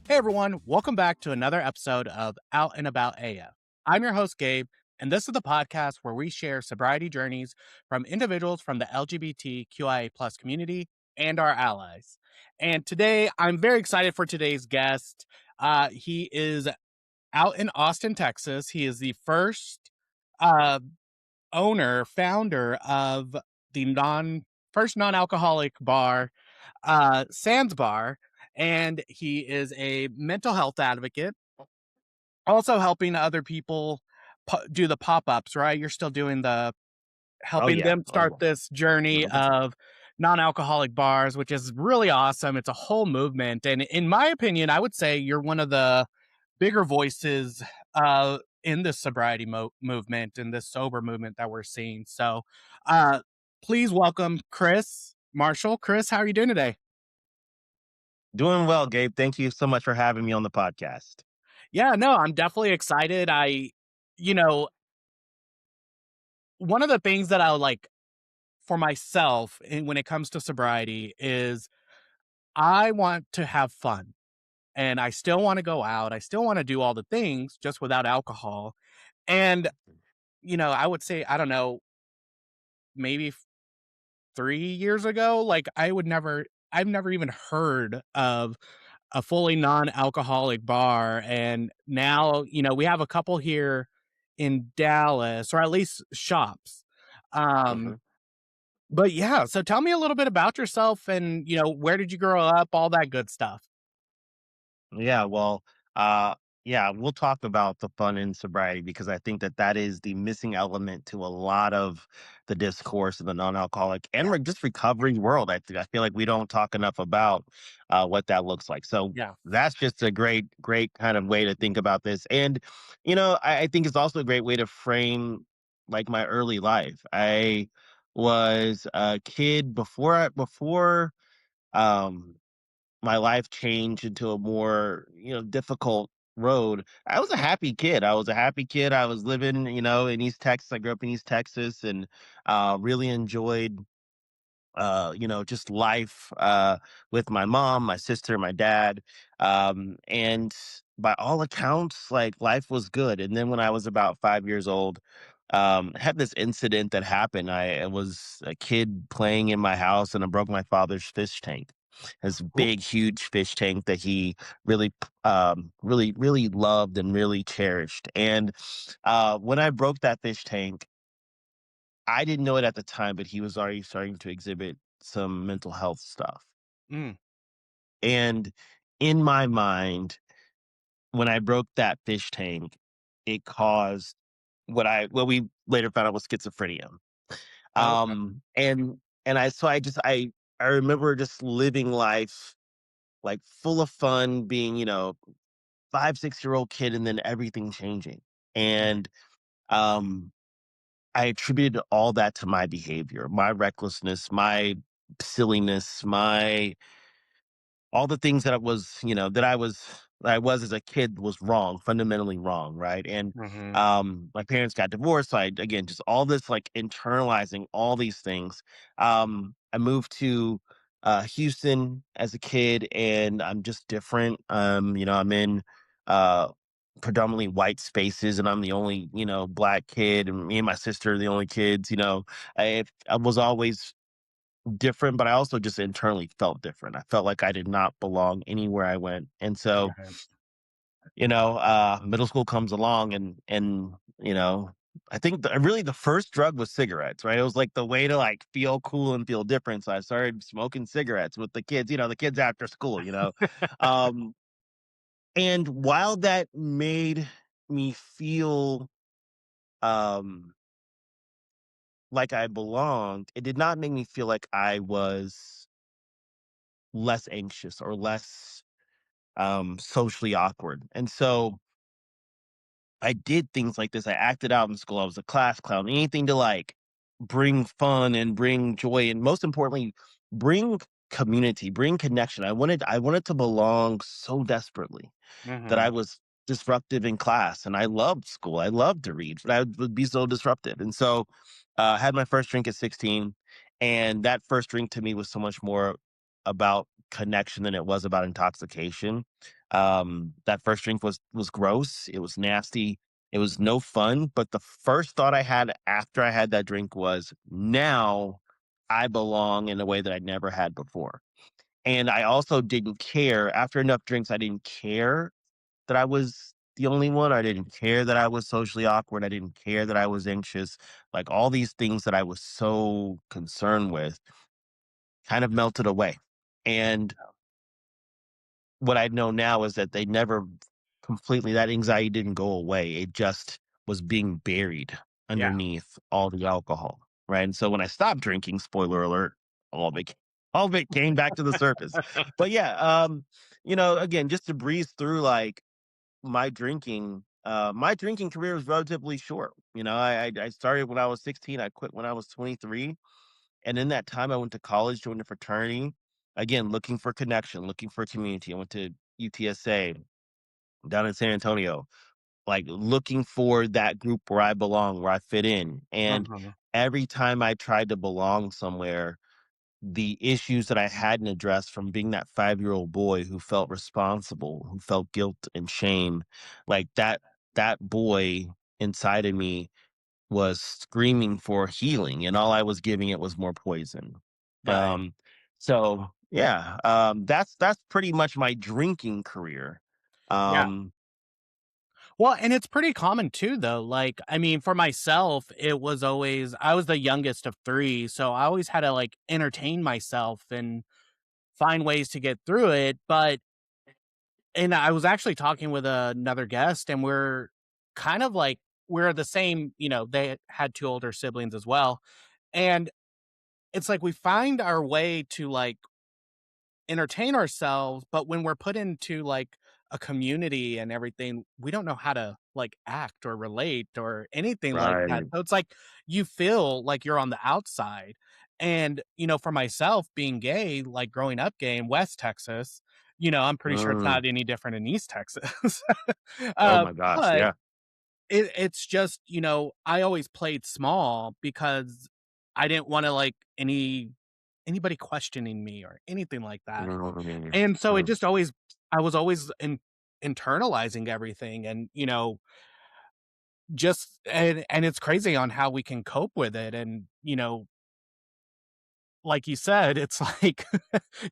Hey everyone, welcome back to another episode of Out and About AF. I'm your host, Gabe, and this is the podcast where we share sobriety journeys from individuals from the LGBTQIA plus community and our allies. And today, I'm very excited for today's guest. He is out in Austin, Texas. He is the first uh, founder of the first non-alcoholic bar, Sands Bar, and he is a mental health advocate, also helping other people do the pop-ups, right? You're still doing the Oh helping yeah. them Oh start yeah. this journey 100%. of non-alcoholic bars, which is really awesome. It's a whole movement, and in my opinion, I would say you're one of the bigger voices in this sobriety movement, in this sober movement that we're seeing. So, uh, please welcome Chris Marshall. Chris, how are you doing today? Doing well, Gabe. Thank you so much for having me on the podcast. Yeah, no, I'm definitely excited. You know, one of the things that I like for myself when it comes to sobriety is I want to have fun and I still want to go out. I still want to do all the things just without alcohol. And, I would say, I don't know, maybe 3 years ago, like I've never even heard of a fully non-alcoholic bar. And now, we have a couple here in Dallas, or at least shops. Um, Mhm. but yeah, so tell me a little bit about yourself and, where did you grow up, all that good stuff. Yeah, well, uh, yeah, we'll talk about the fun in sobriety because I think that that is the missing element to a lot of the discourse in the non-alcoholic and Yeah. just recovery world. I feel like we don't talk enough about what that looks like. So Yeah. that's just a great kind of way to think about this. And I think it's also a great way to frame like my early life. I was a kid before um my life changed into a more, difficult road. I was a happy kid. I was a happy kid. I was living, in East Texas. I grew up in East Texas and really enjoyed just life with my mom, my sister, my dad. And by all accounts, like life was good. And then when I was about 5 years old, I had this incident that happened. I was a kid playing in my house and I broke my father's fish tank. This Ooh. big, huge fish tank that he really loved and really cherished. And when I broke that fish tank, I didn't know it at the time, but he was already starting to exhibit some mental health stuff. Mm. And in my mind, when I broke that fish tank, it caused what we later found out was schizophrenia. Okay. And I remember just living life like full of fun, being, 5, 6 year old kid, and then everything changing. And um I attributed all that to my behavior, my recklessness, my silliness, my all the things that I was, that I was as a kid was wrong, fundamentally wrong, right? And Mhm. my parents got divorced. So I again just all this like internalizing all these things. I moved to Houston as a kid and I'm just different. I'm in uh predominantly white spaces and I'm the only, black kid and me and my sister are the only kids, I was always different, but I also just internally felt different. I felt like I did not belong anywhere I went. And so, Right. middle school comes along and I think really the first drug was cigarettes, right? It was like the way to like feel cool and feel different. So I started smoking cigarettes with the kids, the kids after school. Um, and while that made me feel um like I belonged, it did not make me feel like I was less anxious or less socially awkward. And so I did things like this. I acted out in school. I was a class clown, anything to like bring fun and bring joy and most importantly, bring community, bring connection. I wanted to belong so desperately that I Mhm. was disruptive in class and I loved school. I loved to read, but I would be so disruptive. And so I had my first drink at 16 and that first drink to me was so much more about connection than it was about intoxication. That first drink was gross. It was nasty. It was no fun. But the first thought I had after I had that drink was, now I belong in a way that I never had before. And I also didn't care after enough drinks. I didn't care that I was the only one. I didn't care that I was socially awkward. I didn't care that I was anxious. Like all these things that I was so concerned with kind of melted away. And what I know now is that they never completely, that anxiety didn't go away. It just was being buried Yeah. underneath all the alcohol. Right. And so when I stopped drinking, spoiler alert, all of it all of it came back to the surface. But yeah, again, just to breeze through like my drinking career was relatively short. I started when I was 16, I quit when I was 23. And in that time, I went to college, joined a fraternity, again, looking for connection, looking for community. I went to UTSA down in San Antonio, like looking for that group where I belong, where I fit in. And Mhm. every time I tried to belong somewhere, the issues that I hadn't addressed from being that 5-year-old boy who felt responsible, who felt guilt and shame, like that boy inside of me was screaming for healing, and all I was giving it was more poison. Right. Um, so yeah, that's pretty much my drinking career. Yeah. Um, Well, and it's pretty common too, though. Like, I mean, for myself, it was always, I was the youngest of three. So I always had to like entertain myself and find ways to get through it. And I was actually talking with another guest, and we're kind of like, we're the same, they had two older siblings as well. And it's like we find our way to like entertain ourselves, but when we're put into like a community and everything, we don't know how to like act or relate or anything like that. right. So it's like you feel like you're on the outside. And, for myself being gay, like growing up gay in West Texas, I'm pretty sure it's Mm. not any different in East Texas. Oh my gosh, But yeah. it's just, I always played small because I didn't want to like anybody questioning me or anything like that. Mm, And so it mm, just always I was always internalizing everything and, just and it's crazy on how we can cope with it and, like you said, it's like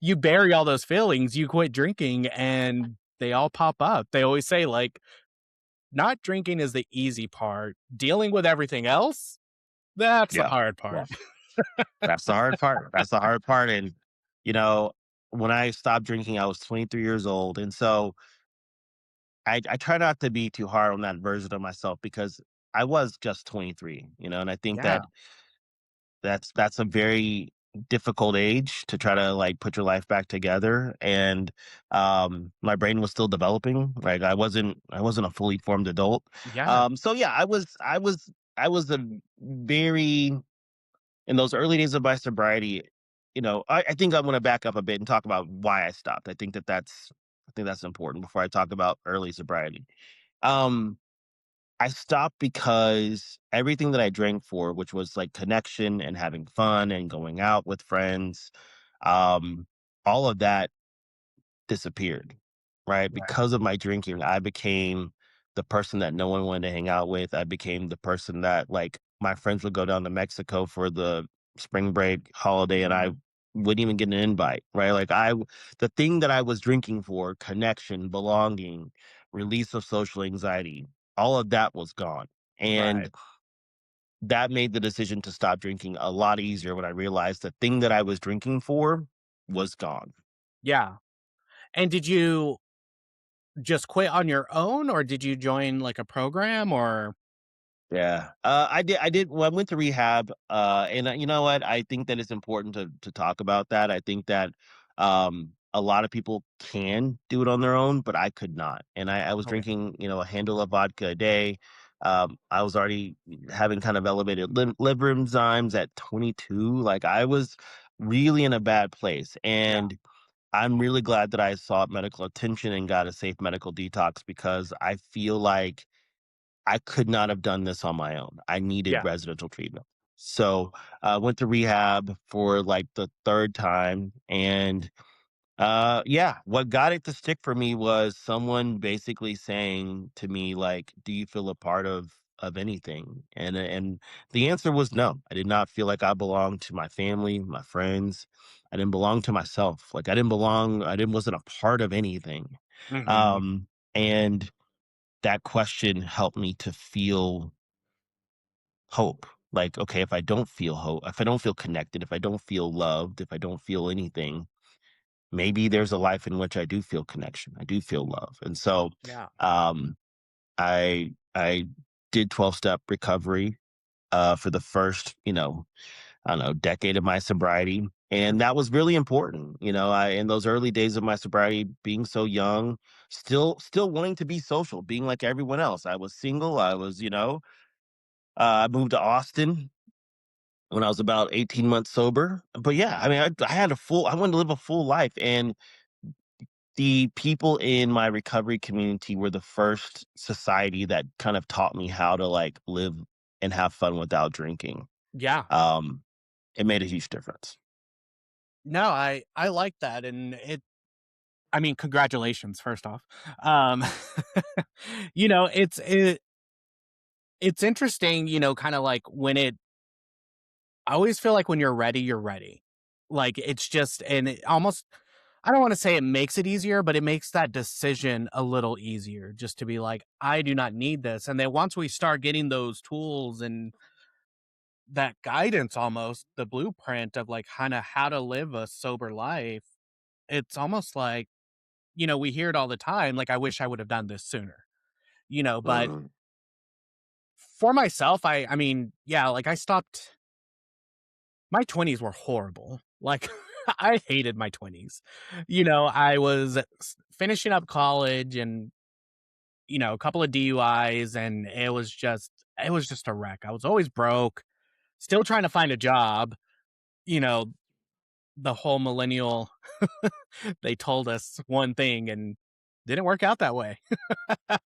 you bury all those feelings, you quit drinking and they all pop up. They always say like not drinking is the easy part. Dealing with everything else, that's the yeah, hard yeah. part. That's the hard part. That's the hard part. And you know, when I stopped drinking, I was 23 years old, and so I try not to be too hard on that version of myself because I was just 23. And I think that Yeah. that's a very difficult age to try to like put your life back together. And my brain was still developing. Like I wasn't a fully formed adult. Yeah. So yeah, I was a very in those early days of my sobriety. I think I'm going to back up a bit and talk about why I stopped. I think that's important before I talk about early sobriety. um I stopped because everything that I drank for, which was like connection and having fun and going out with friends, um, all of that disappeared, right? Right. Because of my drinking, I became the person that no one wanted to hang out with. I became the person that like my friends would go down to Mexico for the spring break holiday and I wouldn't even get an invite, right? The thing that I was drinking for, connection, belonging, release of social anxiety, all of that was gone. And Right. that made the decision to stop drinking a lot easier when I realized the thing that I was drinking for was gone. Yeah. And did you just quit on your own, or did you join, like, a program, or Yeah. I did well, I went to rehab, and, you know what? I think that it's important to talk about that. I think that, a lot of people can do it on their own, but I could not, and I was Okay. drinking, a handle of vodka a day. I was already having kind of elevated liver enzymes at 22. Like, I was really in a bad place, Yeah. and I'm really glad that I sought medical attention and got a safe medical detox because I feel like I could not have done this on my own. I needed Yeah. residential treatment. So, went to rehab for, like, the 3rd time, and Yeah, what got it to stick for me was someone basically saying to me, like, "Do you feel a part of anything?" And the answer was no. I did not feel like I belonged to my family, my friends. I didn't belong to myself. Like, I didn't wasn't a part of anything. Mhm. And that question helped me to feel hope. Like, okay, if I don't feel hope, if I don't feel connected, if I don't feel loved, if I don't feel anything, maybe there's a life in which I do feel connection. I do feel love. And so Yeah. um I did 12-step recovery for the first, I don't know, decade of my sobriety. And that was really important. I in those early days of my sobriety, being so young, still wanting to be social, being like everyone else. I was single. I moved to Austin when I was about 18 months sober. But yeah, I mean, I wanted to live a full life. And the people in my recovery community were the first society that kind of taught me how to like live and have fun without drinking. Yeah. Um, it made a huge difference. No, I like that, and I mean, congratulations, first off. Um, it's interesting, kinda like when I always feel like when you're ready, you're ready. Like, it's just and it almost I don't wanna say it makes it easier, but it makes that decision a little easier just to be like, "I do not need this," and then once we start getting those tools and that guidance almost, the blueprint of, like, kinda how to live a sober life, it's almost like, we hear it all the time, like, "I wish I would have done this sooner," but Mhm. for myself, I mean, yeah, like, I stopped my 20s were horrible. Like, I hated my 20s. I was finishing up college and, a couple of DUIs, and it was just a wreck. I was always broke, still trying to find a job, you know, the whole millennial they told us one thing and didn't work out that way.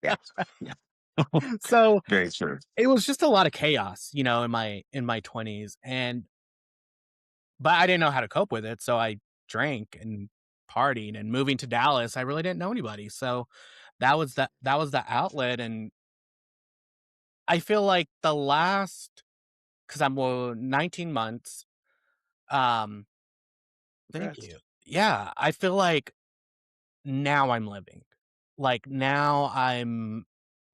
Yeah. Yeah. So, Very true. it was just a lot of chaos, in my 20s, but I didn't know how to cope with it, so I drank and partied, and moving to Dallas, I really didn't know anybody, so that was the outlet, and I feel like the last 'cause I'm, 19 months, um thank Congrats. you. Yeah, I feel like now I'm living. Like, now I'm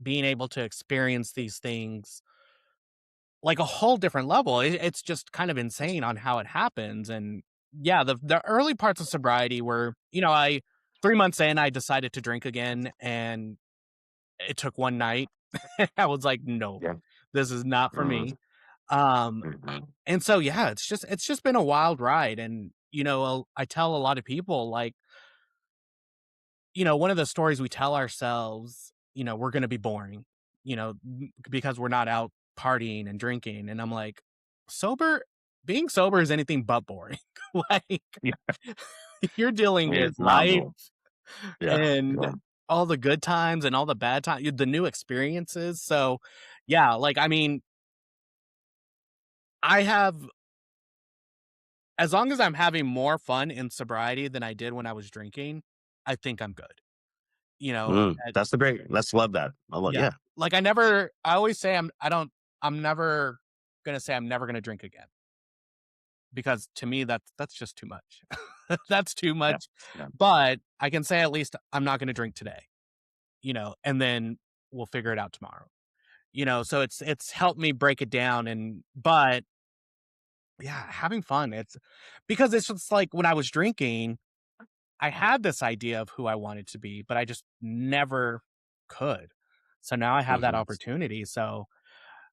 being able to experience these things like a whole different level. It's just kind of insane on how it happens. And yeah, the early parts of sobriety were, I 3 months in, I decided to drink again, and it took one night. I was like, no, Yeah. this is not for Mhm. me. Um, Mhm. and so yeah, it's just been a wild ride. And I tell a lot of people like, one of the stories we tell ourselves, we're going to be boring, because we're not out partying and drinking. And I'm like, sober, being sober is anything but boring. Like, Yeah. you're dealing with It's life phenomenal. Yeah. and Yeah. all the good times and all the bad times, the new experiences. So, yeah, like, I mean, I have, as long as I'm having more fun in sobriety than I did when I was drinking, I think I'm good. You know, That's the great. Let's love that. I love. Yeah. Yeah. Like, I always say I'm never gonna say I'm never gonna drink again, because to me, that's just too much. That's too Yeah. much, Yeah. but I can say at least I'm not gonna drink today, and then we'll figure it out tomorrow, so it's helped me break it down. But yeah, having fun, because it's just like when I was drinking, I had this idea of who I wanted to be, but I just never could. So now I have that Mhm. opportunity, so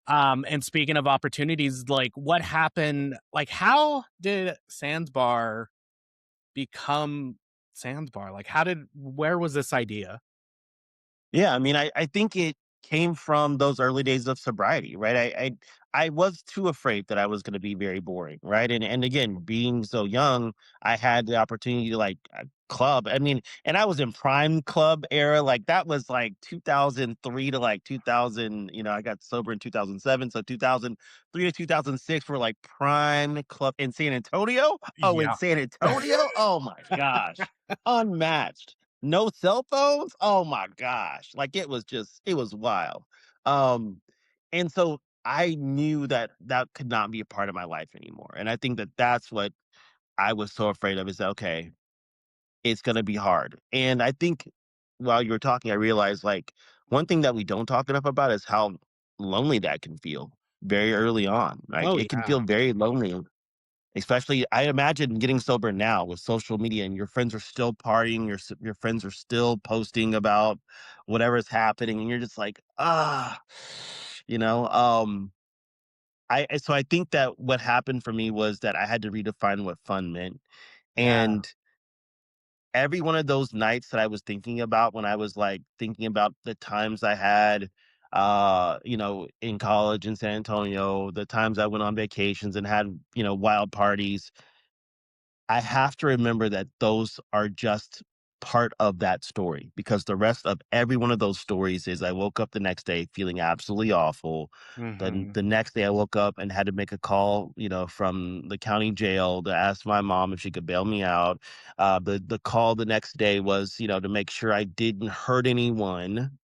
and speaking of opportunities, like what happened, like how did Sandsbar become Sandsbar? Like where was this idea? Yeah. I mean, I think it. came from those early days of sobriety, right? I was too afraid that I was going to be very boring, right? And again, being so young, I had the opportunity to like club. I mean, and I was in prime club era, like that was like 2003 to like 2000. You know, I got sober in 2007, so 2003 to 2006 were like prime club in San Antonio. Oh, in Yeah. San Antonio, oh my gosh, unmatched. No cell phones? Oh my gosh. Like it was wild. Um, and so I knew that that could not be a part of my life anymore. And I think that that's what I was so afraid of is that, okay, it's going to be hard. And I think while you were talking, I realized like one thing that we don't talk enough about is how lonely that can feel very early on. Like Oh, it can yeah. feel very lonely. Especially, I imagine getting sober now with social media and your friends are still partying, your friends are still posting about whatever's happening, and you're just like, "Ah," you know? So I think that what happened for me was that I had to redefine what fun meant, Yeah. and every one of those nights that I was thinking about when I was, like, thinking about the times I had, you know, in college in San Antonio, the times I went on vacations and had, you know, wild parties, I have to remember that those are just part of that story because the rest of every one of those stories is I woke up the next day feeling absolutely awful. Mhm. The next day I woke up and had to make a call, you know, from the county jail to ask my mom if she could bail me out. The call the next day was, you know, to make sure I didn't hurt anyone.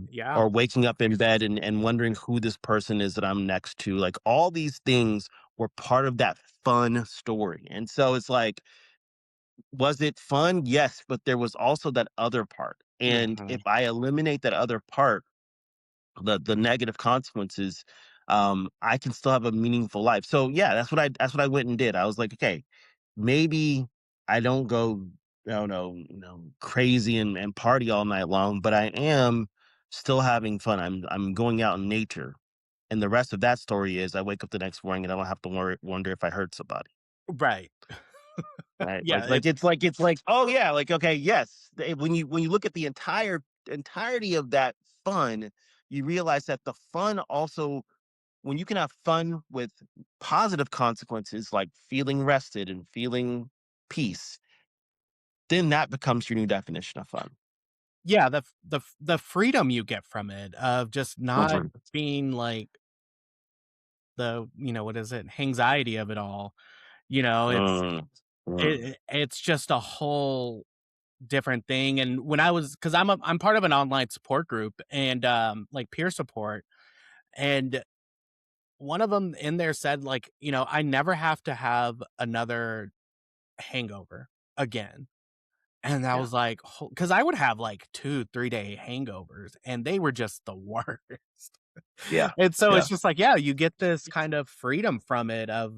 Yeah. Or waking up in bed and wondering who this person is that I'm next to. Like all these things were part of that fun story. And so it's like, was it fun? Yes, but there was also that other part. And if Mhm. I eliminate that other part, the negative consequences, I can still have a meaningful life. So yeah, that's what I went and did. I was like, okay, maybe I don't go, I don't know, you know, crazy and party all night long, but I am still having fun. I'm going out in nature. And the rest of that story is I wake up the next morning and I don't have to wonder if I hurt somebody. Right. Right, Yeah, it's like, oh, yeah, like, okay, yes, when you look at the entirety of that fun, you realize that the fun also when you can have fun with positive consequences, like feeling rested and feeling peace, then that becomes your new definition of fun. yeah, the freedom you get from it of just not Mhm. being like what is it, anxiety of it all, Mm, mm, it's just a whole different thing, and when I was, because I'm part of an online support group and, like, peer support, and one of them in there said, like, "I never have to have another hangover again." And I yeah, was like, because I would have, like, 2, 3-day hangovers, and they were just the worst. yeah, And so it's yeah, just like, yeah, you get this kind of freedom from it of,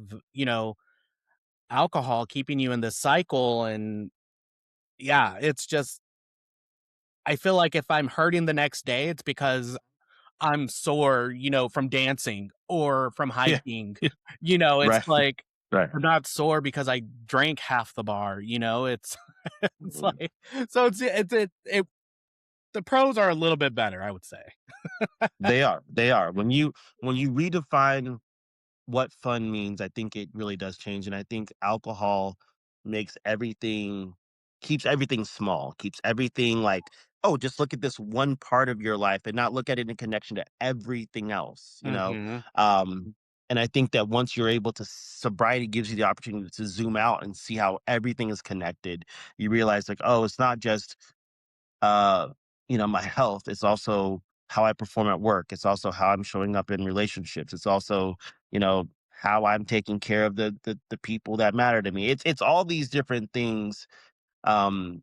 alcohol keeping you in this cycle, and yeah, it's just I feel like if I'm hurting the next day, it's because I'm sore, from dancing or from yeah, hiking. yeah, It's right, like right. I'm not sore because I drank half the bar, it's it's Mm. like so the pros are a little bit better, I would say. They are. When you redefine what fun means, I think it really does change, and I think alcohol makes everything keeps everything small, keeps everything like, "Oh, just look at this one part of your life and not look at it in connection to everything else," you know? Mhm. And I think that once you're able to sobriety gives you the opportunity to zoom out and see how everything is connected. You realize like, "Oh, it's not just uh, you know, my health. It's also how I perform at work. It's also how I'm showing up in relationships. It's also, you know, how I'm taking care of the people that matter to me. It's all these different things.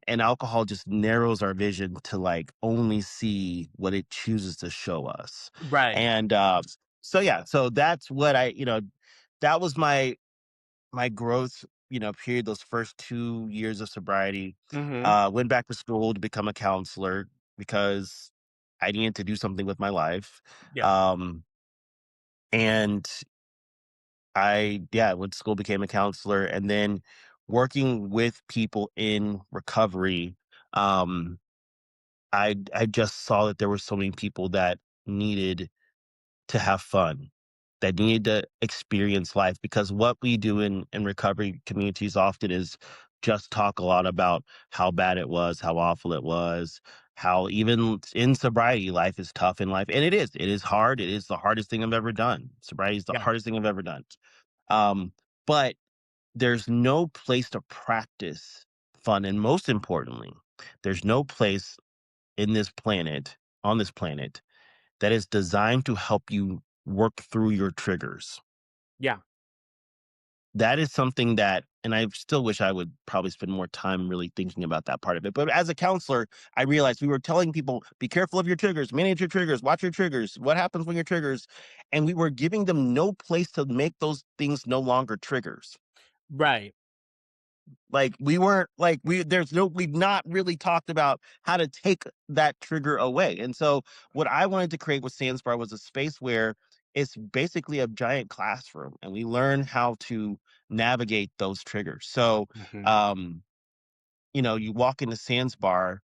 And alcohol just narrows our vision to like only see what it chooses to show us. Right. And so yeah, so that's what you know, that was my growth, you know, period, those first 2 years of sobriety, Mhm. went back to school to become a counselor because I needed to do something with my life. Yeah. Um, and I went to school, became a counselor, and then working with people in recovery. Um, I just saw that there were so many people that needed to have fun, that need to experience life, because what we do in recovery communities often is just talk a lot about how bad it was, how awful it was, how even in sobriety, life is tough in life. And it is hard. It is the hardest thing I've ever done. Sobriety is the Yeah. hardest thing I've ever done. Um, but there's no place to practice fun. And most importantly, there's no place in this planet, on this planet, that is designed to help you work through your triggers. Yeah. That is something that, and I still wish I would probably spend more time really thinking about that part of it. But as a counselor, I realized we were telling people, be careful of your triggers, manage your triggers, watch your triggers, what happens when your triggers. And we were giving them no place to make those things no longer triggers. Right. Like we weren't like we've not really talked about how to take that trigger away. And so what I wanted to create with Sandspar was a space where it's basically a giant classroom and we learn how to navigate those triggers. So Mhm. um you walk into Sands Bar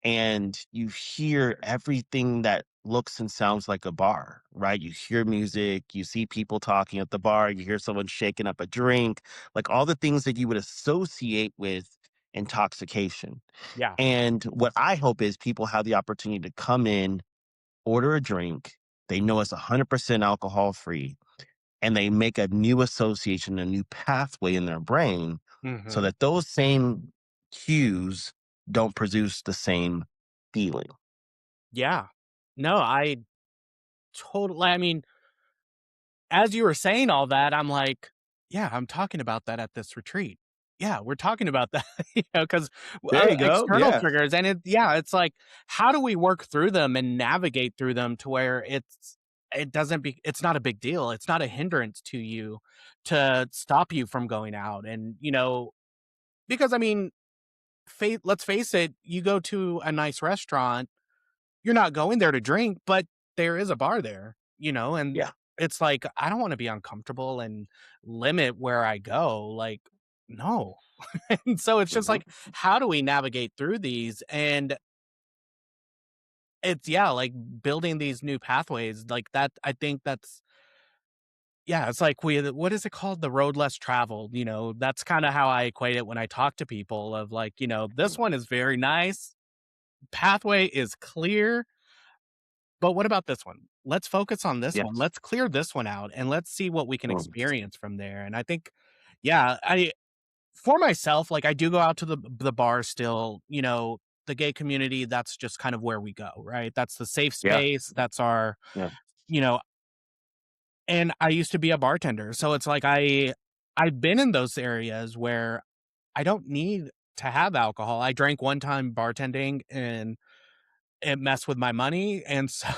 and you hear everything that looks and sounds like a bar, right? You hear music, you see people talking at the bar, you hear someone shaking up a drink, like all the things that you would associate with intoxication. Yeah. And what I hope is people have the opportunity to come in, order a drink. They know it's 100% alcohol free and they make a new association, a new pathway in their brain so Mhm. that those same cues don't produce the same feeling. Yeah. No, I totally, I mean, as you were saying all that, I'm like, "Yeah, I'm talking about that at this retreat. Yeah, we're talking about that," because There you go. external Yeah. triggers, and it's like, how do we work through them and navigate through them to where it's not a big deal, it's not a hindrance to you to stop you from going out, and, because, I mean, let's face it, you go to a nice restaurant, you're not going there to drink, but there is a bar there, and Yeah. it's like, I don't wanna be uncomfortable and limit where I go, like, no. And so it's just Mhm. like, how do we navigate through these? And it's, yeah, like, building these new pathways, like, that I think that's, yeah, it's like what is it called? The road less traveled, that's kinda how I equate it when I talk to people of like, this one is very nice, pathway is clear. But what about this one? Let's focus on this one. Yes. Let's clear this one out and let's see what we can Mm. experience from there. And I think, yeah, for myself, like I do go out to the bar still, the gay community, that's just kind of where we go, right? That's the safe Yeah. space. That's our, Yeah. you know, and I used to be a bartender. So it's like I've been in those areas where I don't need to have alcohol. I drank one time bartending and it messed with my money, and so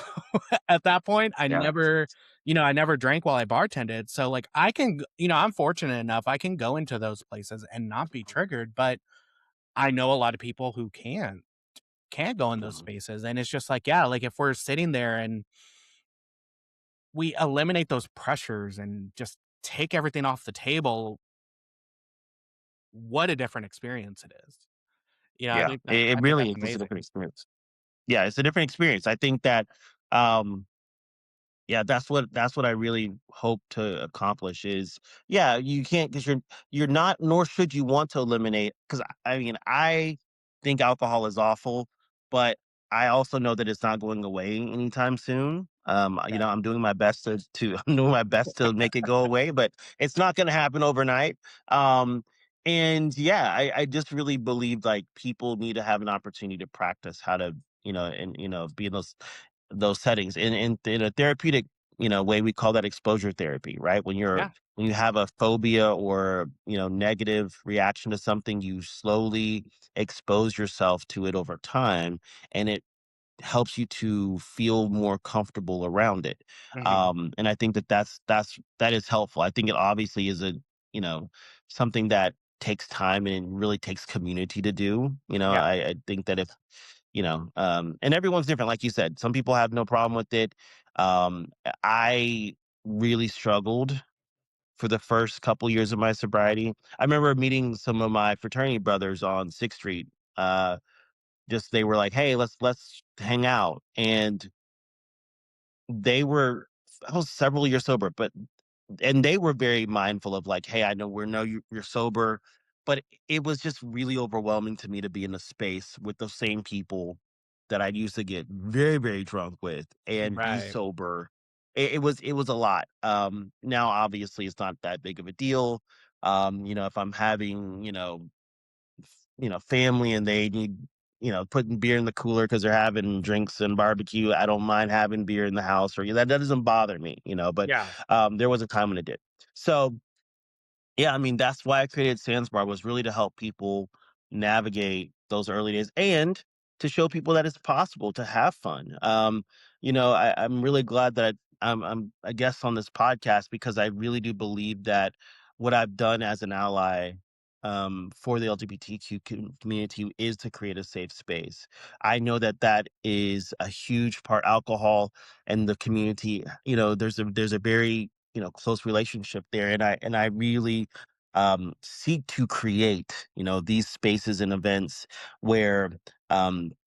at that point, Yeah. I never drank while I bartended, so, like, I can g I'm fortunate enough, I can go into those places and not be triggered, but I know a lot of people who can't go in those Mhm. spaces, and it's just like, yeah, like, if we're sitting there and we eliminate those pressures and just take everything off the table, what a different experience it is. Yeah. It I think really that's is just a amazing. different experience. Yeah, it's a different experience. I think that um yeah, that's what I really hope to accomplish is, yeah, you can't because you're not, nor should you want to eliminate. Because I mean, I think alcohol is awful, but I also know that it's not going away anytime soon. Right. I'm doing my best to I'm doing my best to make it go away, but it's not going to happen overnight. Um, and yeah, I just really believe like people need to have an opportunity to practice how to, and be in those settings. In a therapeutic, way, we call that exposure therapy, right? Yeah. When you have a phobia or, negative reaction to something, you slowly expose yourself to it over time, and it helps you to feel more comfortable around it. Mhm. And I think that is helpful. I think it obviously is you know, something that takes time and really takes community to do. Yeah. I think that if and everyone's different, like you said. Some people have no problem with it. I really struggled for the first couple years of my sobriety. I remember meeting some of my fraternity brothers on 6th Street. just they were like, "Hey, let's hang out," and they were I was several years sober, but and they were very mindful of like, "Hey, I know you're sober," but it was just really overwhelming to me to be in a space with the same people that I used to get very, very drunk with and be Right. sober. It was a lot. Now obviously it's not that big of a deal. If I'm having, family and they need, putting beer in the cooler because they're having drinks and barbecue. I don't mind having beer in the house or that doesn't bother me, but Yeah. there was a time when it did. So yeah, I mean, that's why I created Sandsbar was really to help people navigate those early days and to show people that it's possible to have fun. I'm really glad that I'm a guest on this podcast because I really do believe that what I've done as an ally for the LGBTQ community is to create a safe space. I know that that is a huge part. Alcohol and the community, there's a very close relationship there, and I really seek to create, these spaces and events where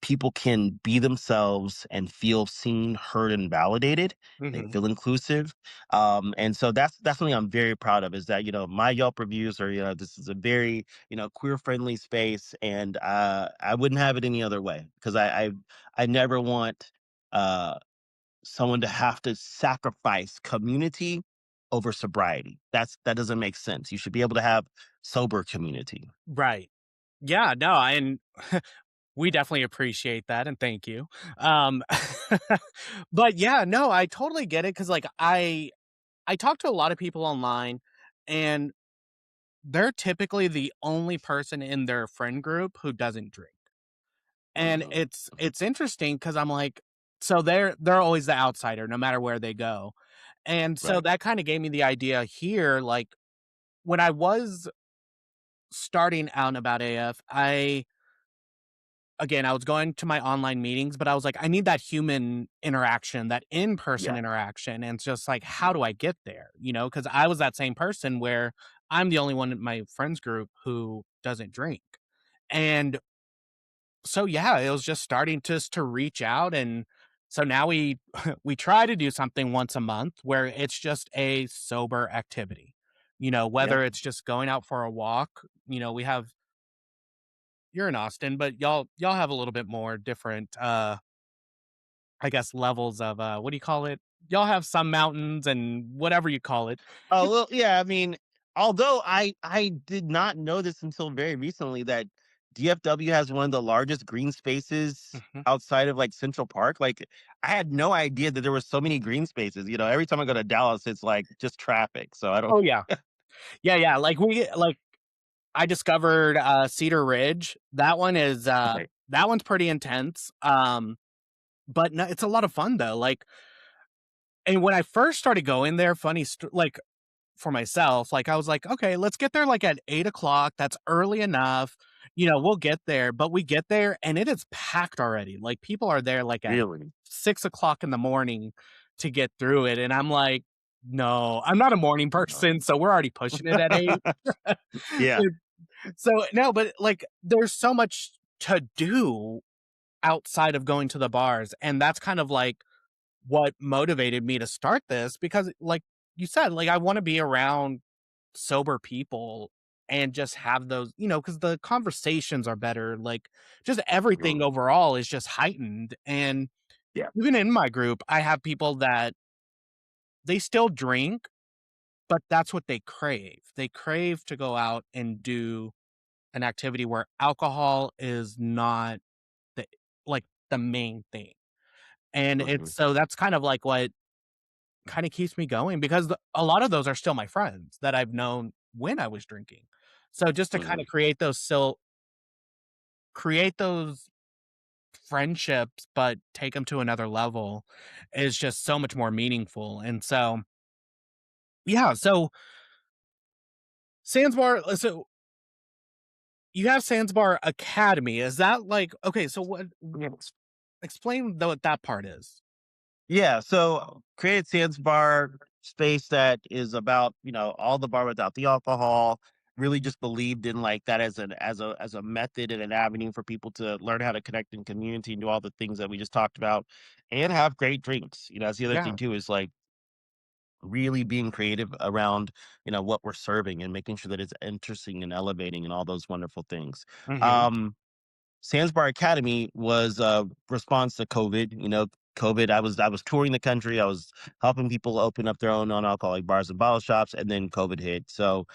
people can be themselves and feel seen, heard, and validated. They Mhm. feel inclusive, and so that's something I'm very proud of. Is that my Yelp reviews are this is a very queer friendly space, and I wouldn't have it any other way because I never want uh someone to have to sacrifice community over sobriety. That doesn't make sense. You should be able to have sober community. Right. Yeah, no, and we definitely appreciate that, and thank you. Um, but yeah, no, I totally get it because, like, I talk to a lot of people online, and they're typically the only person in their friend group who doesn't drink. And Mhm, it's interesting because 'cause I'm like, so they're always the outsider no matter where they go. And so right. that kinda gave me the idea here, like, when I was starting out about AF, I was going to my online meetings, but I was like, I need that human interaction, that in-person Yeah. interaction, and it's just like, how do I get there? Because I was that same person where I'm the only one in my friends group who doesn't drink. And so, yeah, it was just starting just to reach out, and so now we we try to do something once a month where it's just a sober activity. Yeah. Whether it's just going out for a walk, we have you're in Austin, but y'all have a little bit more different, I guess, levels of, what do you call it? Y'all have some mountains and whatever you call it. Oh, well, yeah, I mean, although I did not know this until very recently that DFW has one of the largest green spaces Mhm. outside of like Central Park. Like I had no idea that there were so many green spaces. Every time I go to Dallas, it's like just traffic. So I don't Oh, yeah. Yeah, yeah, I discovered, Cedar Ridge. Right. That one's pretty intense, but no, it's a lot of fun though, like, and when I first started going there, like, for myself, like, I was like, "Okay, let's get there, like, at 8 o'clock. That's early enough, we'll get there," but we get there, and it is packed already, like, people are there, like, at Really? 6 o'clock in the morning to get through it, and I'm like, "No, I'm not a morning No. person, so we're already pushing it at 8." Yeah. So, no, but, like, there's so much to do outside of going to the bars, and that's kind of, like, what motivated me to start this because, like you said, like, I wanna be around sober people and just have those because the conversations are better, like, just everything Mhm. overall is just heightened, and Yeah. even in my group, I have people that they still drink, but that's what they crave. They crave to go out and do an activity where alcohol is not the the main thing, and Mhm. it's so that's kind of like what kinda keeps me going because a lot of those are still my friends that I've known when I was drinking. So just to Mhm. kinda create those friendships, but take them to another level is just so much more meaningful, and so, yeah, so so you have Sandsbar Academy, is that like okay, so Yes. explain what that part is. Yeah, so created Sands bar space that is about, all the bar without the alcohol. really just believed in like that as a method and an avenue for people to learn how to connect in community and do all the things that we just talked about and have great drinks. That's the other thing Yeah. too is like really being creative around, what we're serving and making sure that it's interesting and elevating and all those wonderful things. Mhm. Um, Sandsbar Academy was a response to COVID. COVID. I was touring the country. I was helping people open up their own non-alcoholic bars and bottle shops, and then COVID hit. So,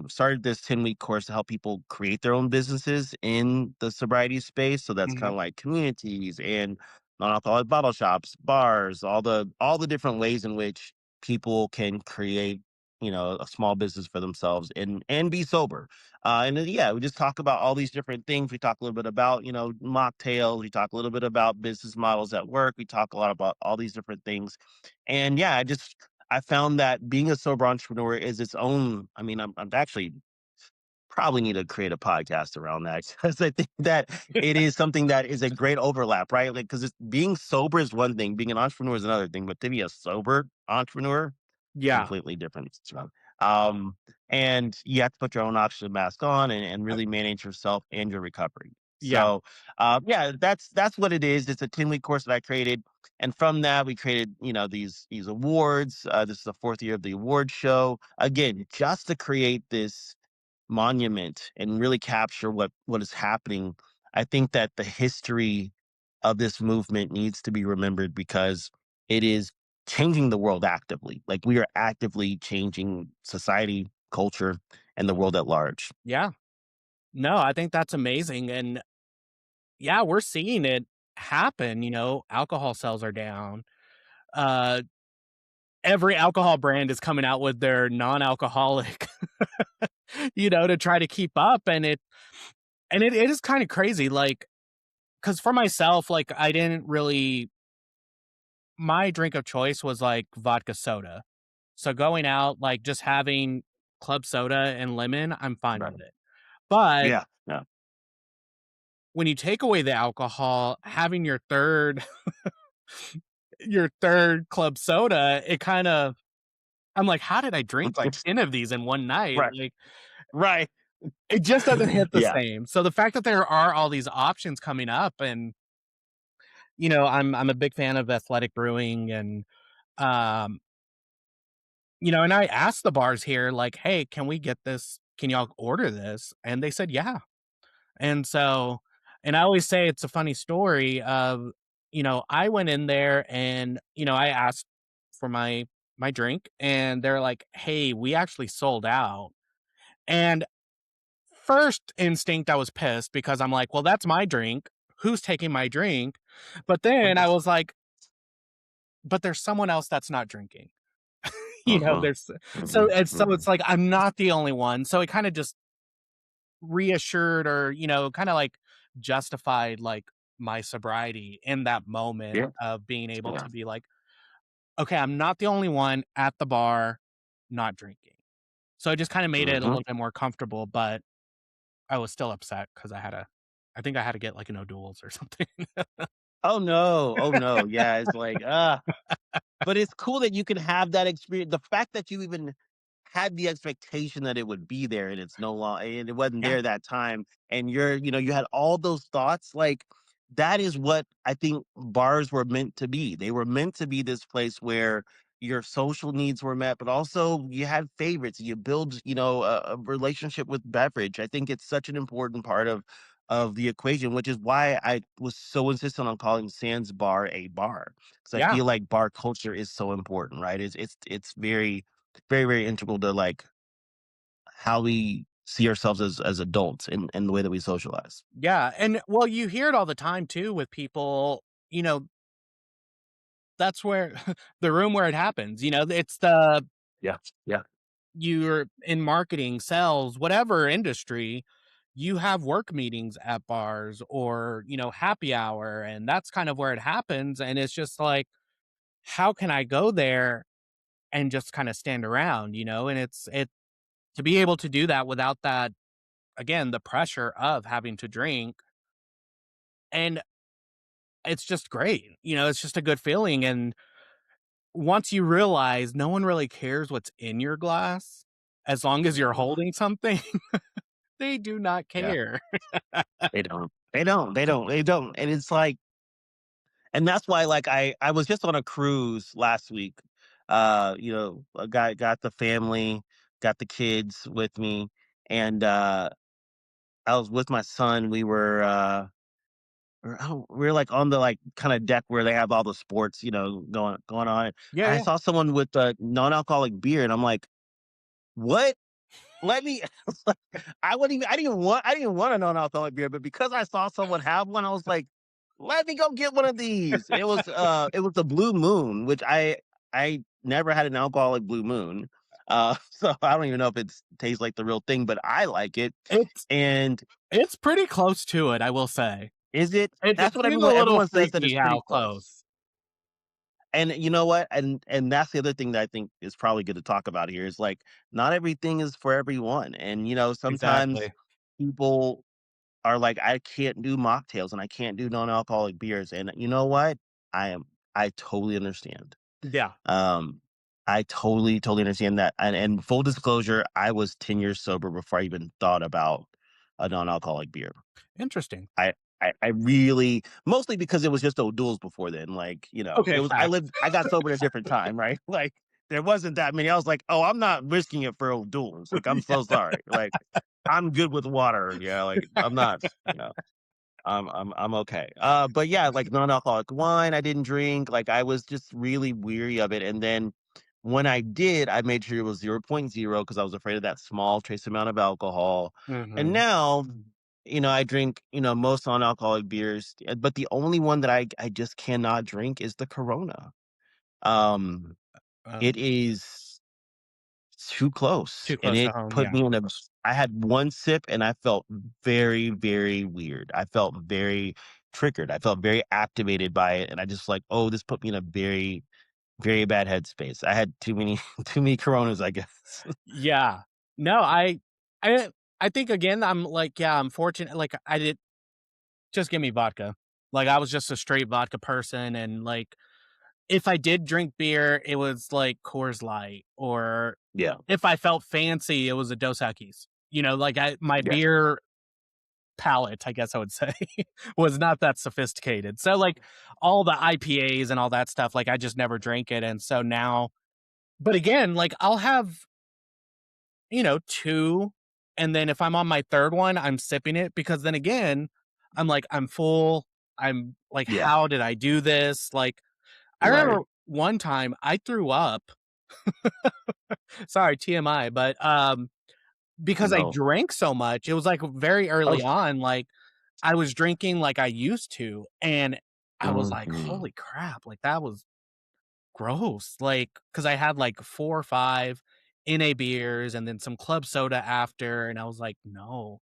started this 10-week course to help people create their own businesses in the sobriety space. So that's kind Mhm. of like communities and non-alcoholic bottle shops, bars, all the different ways in which people can create, a small business for themselves and be sober. And then, yeah, we just talk about all these different things. We talk a little bit about, mocktails. We talk a little bit about business models at work. We talk a lot about all these different things. And yeah, I found that being a sober entrepreneur is its own. I mean, I'm actually probably need to create a podcast around that because I think that it is something that is a great overlap, right? Like, because being sober is one thing, being an entrepreneur is another thing, but to be a sober entrepreneur, Yeah. completely different. Um, and you have to put your own oxygen mask on and Uh, really manage yourself and your recovery. yeah. So, yeah, that's what it is. It's a 10-week course that I created, and from that we created, these awards. This is the fourth year of the award show. Again, just to create this monument and really capture what is happening. I think that the history of this movement needs to be remembered because it is changing the world actively. Like we are actively changing society, culture, and the world at large. Yeah. No, I think that's amazing, and yeah, we're seeing it happen, alcohol sales are down. Uh, every alcohol brand is coming out with their non-alcoholic, to try to keep up, and it is kinda crazy, like, because for myself, like, I didn't really my drink of choice was, like, vodka soda. So going out, like, just having club soda and lemon, I'm fine Right. with it. But Yeah. Yeah. when you take away the alcohol, having your third club soda, it kinda I'm like, "How did I drink, like, 10 of these in one night?" Right. Like, Right. it just doesn't hit the Yeah. same. So the fact that there are all these options coming up and, I'm a big fan of athletic brewing um, and I asked the bars here, like, "Hey, can we get this? Can y'all order this?" And they said, "Yeah." And so and I always say it's a funny story of, I went in there and, I asked for my drink and they're like, "Hey, we actually sold out." And first instinct, I was pissed because I'm like, "Well, that's my drink. Who's taking my drink?" But then I was like, "But there's someone else that's not drinking." Hmm. There's Hmm. so it's Hmm. like I'm not the only one. So it kinda just reassured or, kinda like justified like my sobriety in that moment Yeah. of being able Yeah. to be like, "Okay, I'm not the only one at the bar not drinking." So it just kinda made it a Hmm. little bit more comfortable, but I was still upset because I think I had to get like an O'Doul's or something. Oh no. Oh no. Yeah. It's like, but it's cool that you can have that experience. The fact that you even had the expectation that it would be there and it's no longer and it wasn't Yeah, there that time, and you had all those thoughts, like that is what I think bars were meant to be. They were meant to be this place where your social needs were met, but also you had favorites. You build, a relationship with beverage. I think it's such an important part of the equation, which is why I was so insistent on calling Sands Bar a bar, because I yeah, feel like bar culture is so important, right? It's very, very, very integral to like how we see ourselves as adults in the way that we socialize. yeah, and well, you hear it all the time too with people, that's where the room where it happens, it's the Yeah, yeah. you're in marketing, sales, whatever industry, you have work meetings at bars or, happy hour, and that's kind of where it happens, and it's just like, how can I go there and just kinda stand around, and it to be able to do that without that, again, the pressure of having to drink, and it's just great, it's just a good feeling, and once you realize no one really cares what's in your glass, as long as you're Mhm. holding something, they do not Yeah, care. they don't. They don't, and it's like and that's why, like, I was just on a cruise last week. A guy got the family, got the kids with me, and, I was with my son. We were like, on the, like, kinda deck where they have all the sports, going on. Yeah, I yeah. saw someone with a non-alcoholic beer, and I'm like, "What? Let me." I didn't even want a non-alcoholic beer, but because I saw someone have one, I was like, "Let me go get one of these." It was a Blue Moon, which I never had an alcoholic Blue Moon. So I don't even know if it tastes like the real thing, but I like it. It's And it's pretty close to it, I will say. is it? It That's what is a little everyone says, that freaky it's pretty how close. close. And you know what? And that's the other thing that I think is probably good to talk about here is, like, not everything is for everyone. And sometimes Exactly. people are like, I can't do mocktails and I can't do non-alcoholic beers. And you know what? I am I totally understand. Yeah. Um, I totally, totally understand that. And full disclosure, I was 10 years sober before I even thought about a non-alcoholic beer. Interesting. I I really, mostly because it was just O'Doul's before then. Like, it Okay, was facts. I got sober at a different time, right? Like, there wasn't that many. I was like, "Oh, I'm not risking it for O'Doul's. Like, I'm so sorry. Like, I'm good with water." Yeah, like, I'm not, you know. I'm okay. But yeah, like, non-alcoholic wine, I didn't drink. Like, I was just really weary of it. And then when I did, I made sure it was 0.0 because I was afraid of that small trace amount of alcohol. And Mhm. now, I drink, most non-alcoholic beers, but the only one that I just cannot drink is the Corona. Um, it Um, is too close, too and close to it home, put yeah. me in a I had one sip, and I felt very, very weird. I felt very triggered. I felt very activated by it, and I just like, "Oh, this put me in a very, very bad headspace." I had too many too many Coronas, I guess. Yeah. No, I I think again, I'm like, yeah, I'm fortunate, like, I did just give me vodka. Like, I was just a straight vodka person, and, like, if I did drink beer, it was, like, Coors Light, or Yeah, if I felt fancy, it was a Dos Equis. Like, my yeah. beer palate, I guess I would say, was not that sophisticated. So, like, all the IPAs and all that stuff, like, I just never drank it, and so now but again, like, I'll have, 2, and then if I'm on my 3rd one, I'm sipping it because then again, I'm like, "I'm full." I'm like, Yeah, "How did I do this?" Like, I right. remember one time I threw up, sorry, TMI, but, because I No. drank so much, it was, like, very Oh, early on, like, I was drinking like I used to, and I was like, mhm. "Holy crap," like, that was gross, like, because I had, like, 4 or 5 NA beers and then some club soda after, and I was like, "No."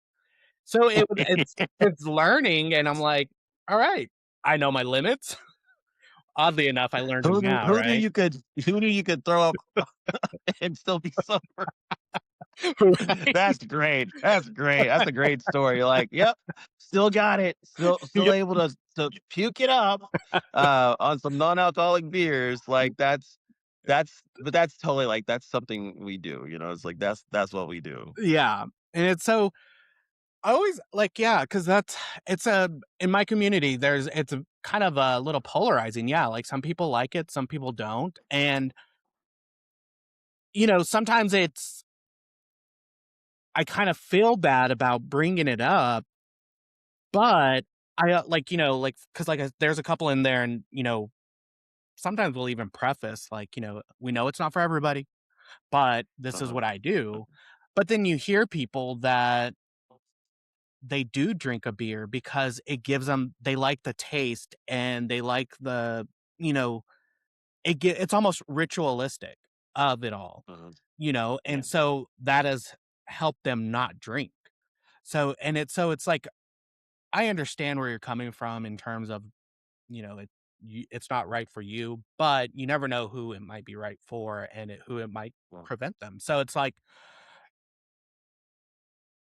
So it's learning, and I'm like, "Alright, I know my limits." Oddly enough, I learned them Who knew now, who knew right? you could who knew you could throw up and still be sober? Right? That's great. That's great. That's a great story. You're like, "Yep, still got it. Still Yep. able to puke it up, on some non-alcoholic beers." Like, that's totally, like, that's something we do, It's like, that's what we do. Yeah, and it's so I always like, yeah, because it's a in my community, it's a kind of a little polarizing, yeah, like, some people like it, some people don't, and, sometimes I kind of feel bad about bringing it up, but I, like, like, because there's a couple in there and, sometimes we'll even preface, like, "We know it's not for everybody, but this is Uh-huh. what I do." But then you hear people that they do drink a beer because it gives them they like the taste and they like you know, it's almost ritualistic of it all, Uh-huh. Yeah. and so that has helped them not drink. So it's like, I understand where you're coming from in terms of, it's not right for you, but you never know who it might be right for and who it might Well, prevent them. So it's like,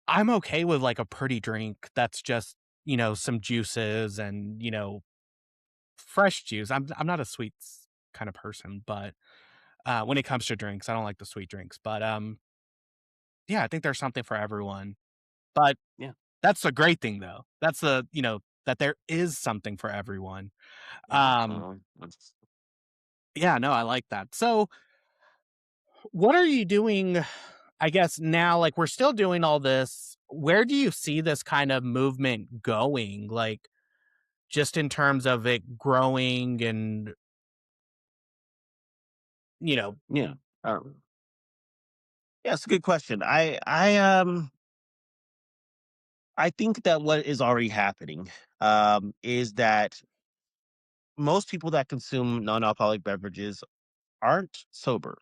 I'm okay with like a pretty drink that's just, some juices and, fresh juice. I'm not a sweets kind of person, but when it comes to drinks, I don't like the sweet drinks. But Yeah, I think there's something for everyone. But Yeah. that's a great thing though. That's the, that there is something for everyone. Yeah. Um, So that's yeah, no, I like that. So, what are you doing, I guess now, like we're still doing all this. Where do you see this kind of movement going? Like just in terms of it growing and, you know, yeah. Yeah, it's a good question. I think that what is already happening is that most people that consume non-alcoholic beverages aren't sober.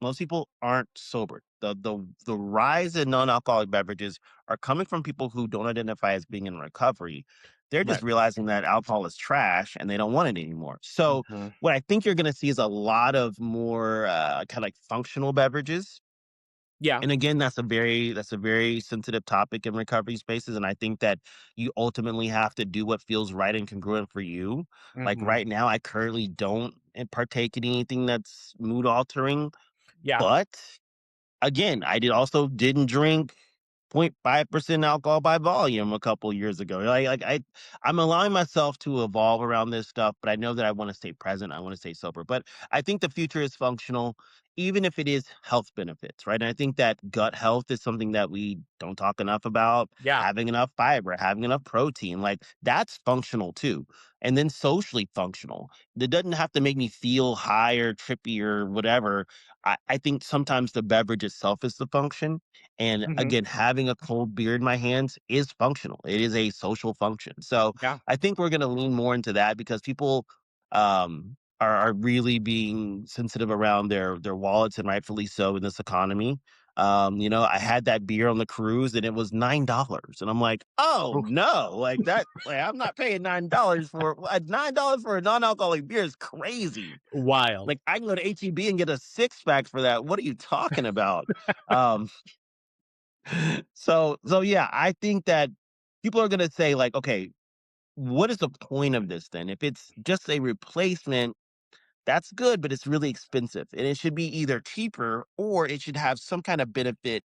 Most people aren't sober. The rise in non-alcoholic beverages are coming from people who don't identify as being in recovery. They're just right. realizing that alcohol is trash and they don't want it anymore. So Mhm. what I think you're going to see is a lot of more kind of like functional beverages. Yeah. And again, that's a very sensitive topic in recovery spaces, and I think that you ultimately have to do what feels right and congruent for you. Like Mhm. right now, I currently don't partake in anything that's mood altering, Yeah. but again, I didn't drink 0.5% alcohol by volume a couple years ago. I'm allowing myself to evolve around this stuff, but I know that I want to stay present. I want to stay sober. But I think the future is functional, even if it is health benefits, right? And I think that gut health is something that we don't talk enough about. Yeah. Having enough fiber, having enough protein, like that's functional too. And then socially functional. It doesn't have to make me feel high or trippy or whatever. I think sometimes the beverage itself is the function, and Mhm. again, having a cold beer in my hands is functional. It is a social function. So Yeah. I think we're going to lean more into that because people are really being sensitive around their wallets, and rightfully so in this economy. I had that beer on the cruise and it was $9, and I'm like, oh Oof. no, like that. Like, I'm not paying $9 for $9 for a non-alcoholic beer is crazy. Wild. Like, I can go to HEB and get a six-pack for that. What are you talking about? Um, so yeah, I think that people are gonna say, like, "Okay, what is the point of this then? If it's just a replacement, that's good, but it's really expensive, and it should be either cheaper or it should have some kind of benefit